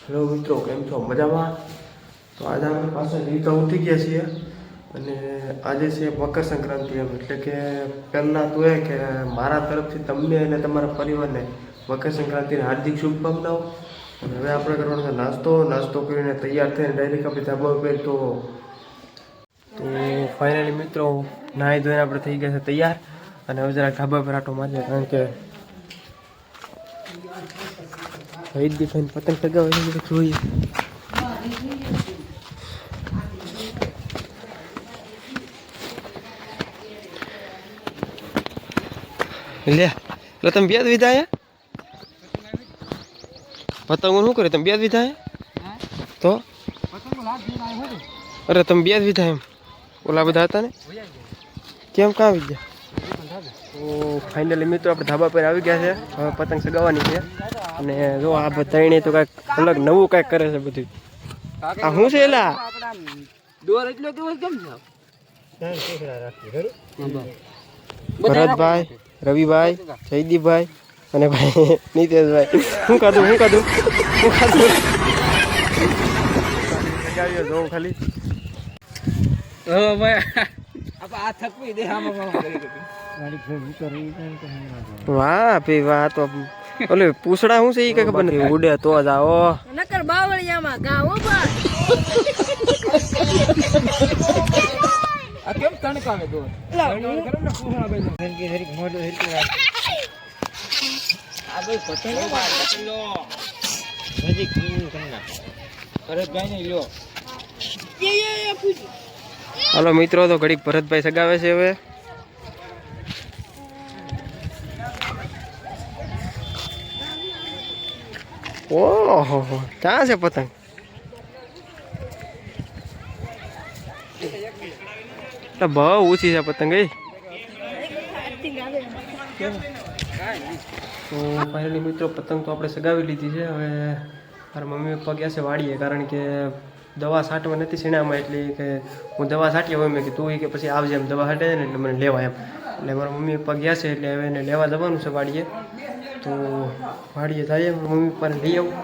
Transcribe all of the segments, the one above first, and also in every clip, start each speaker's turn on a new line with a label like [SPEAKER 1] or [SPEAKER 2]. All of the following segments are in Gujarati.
[SPEAKER 1] હેલો મિત્રો, કેમ છો? મજામાં? તો આજે આપણે પાછા રીતો ઉઠી ગયા છીએ અને આજે છે મકર સંક્રાંતિ એટલે કે પહેલાં તો એ કે મારા તરફથી તમને અને તમારા પરિવારને મકર સંક્રાંતિની હાર્દિક શુભકામનાઓ. અને હવે આપણે કરવાનો છે નાસ્તો કરીને તૈયાર થઈને ડાયરેક્ટ આપણે ધાબા ઉપર તો ફાઇનલી મિત્રો નાહી ધોઈને આપણે થઈ ગયા છે તૈયાર અને હવે જરા ધાબા પર આટો મારીએ કારણ કે ઈદ ખાઈને પતંગ ચગાવવાની જોઈએ. લે એટલે તમે બે જ વિધા આયા પતંગો શું કરે? તમે બે જ વિધા આયા તો અરે તમે બે જ વિધા એમ ઓલા બધા હતા ને કેમ કાં આવી ગયા? તો ફાઇનલી મિત્રો આપણે ધાબા પર આવી ગયા છે. હવે પતંગ ચગાવવાની છે અને જો આ બધાને તો કાંઈક અલગ નવું કાંઈક કરે છે બધું. આ શું છે એલા? ભરતભાઈ, રવિભાઈ, જયદીપભાઈ અને ભાઈ નીતેશભાઈ. શું ખાધું જોઉં ખાલી વાહ ભાઈ વાહ. તો ઓલે પૂછડા શું છે એ કઈ ખબર નથી. ઉડે તો જ આવો નકર બાવળિયામાં ગાવો બા. આ કેમ તણકાવે દો આ ભાઈ પતંગ લો નજીક કરના ભરતભાઈ ને લ્યો. હાલો મિત્રો, તો ઘડીક ભરતભાઈ સગાવે છે હવે. ઓહો ક્યાં છે પતંગ? બહુ ઊંચી છે પતંગ. તો ફાઇનલી મિત્રો પતંગ તો આપણે સગાવી લીધી છે. હવે મારા મમ્મી પપ્પા ગયા છે વાડીએ કારણ કે દવા છાંટવા નથી સીણામાં એટલે કે હું દવા છાંટીએ હોય મેં કે તું કે પછી આવજે એમ દવા છાંટે ને એટલે મને લેવા એમ. એટલે મારા મમ્મી પપ્પા ગયા છે એટલે હવે એને લેવા જવાનું છે વાડીએ. તો વાડીએ જઈએ મમ્મી પપ્પાને લઈ આવું.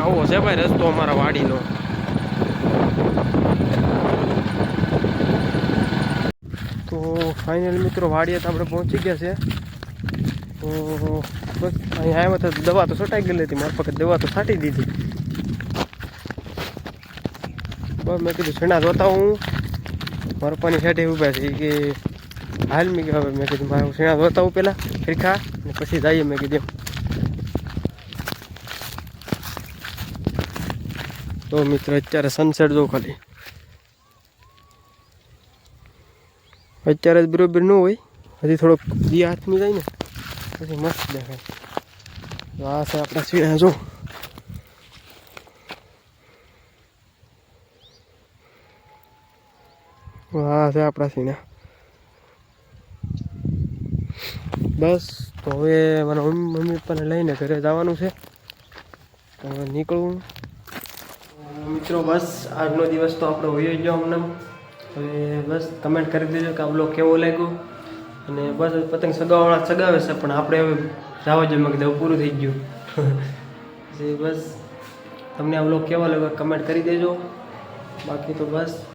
[SPEAKER 1] આવો છે ભાઈ રસ્તો અમારા વાડીનો. તો ફાઇનલ મિત્રો વાડીએ તો આપણે પહોંચી ગયા છે. તો બસ અહીંયા આવ્યા તો દવા તો છટાઈ ગયેલી હતી. મારા પકડ દવા તો છાંટી દીધી. બસ મેં કીધું છેણા જોતા હું મારા પપ્પાની સાઈડે ઊભા છે કે હાલ મેં હવે મેં કીધું મારે છેણા જોતા હું પહેલાં ખરીખા ને પછી જઈએ મેં કીધું. તો મિત્ર અત્યારે સનસેટ જો ખાલી અત્યારે જ બરોબર ન હોય, હજી થોડોક દી હાથમાં જાય ને પછી મસ્ત દેખાય. તો આ છે આપણા સીણા જો. આ છે આપણા સીણા. બસ તો હવે મારા મમ્મી પપ્પાને લઈને ઘરે જવાનું છે. તો હવે નીકળવું મિત્રો. બસ આજનો દિવસ તો આપણો હોઈ ગયો અમને. હવે બસ કમેન્ટ કરી દેજો કે આ બ્લોગ કેવો લાગ્યો. અને બસ પતંગ સગાવવાળા સગાવે છે પણ આપણે હવે જવા જોઈએ. મેં કીધું પૂરું થઈ ગયું. પછી બસ તમને આ બ્લોગ કેવો લાગ્યો કમેન્ટ કરી દેજો. બાકી તો બસ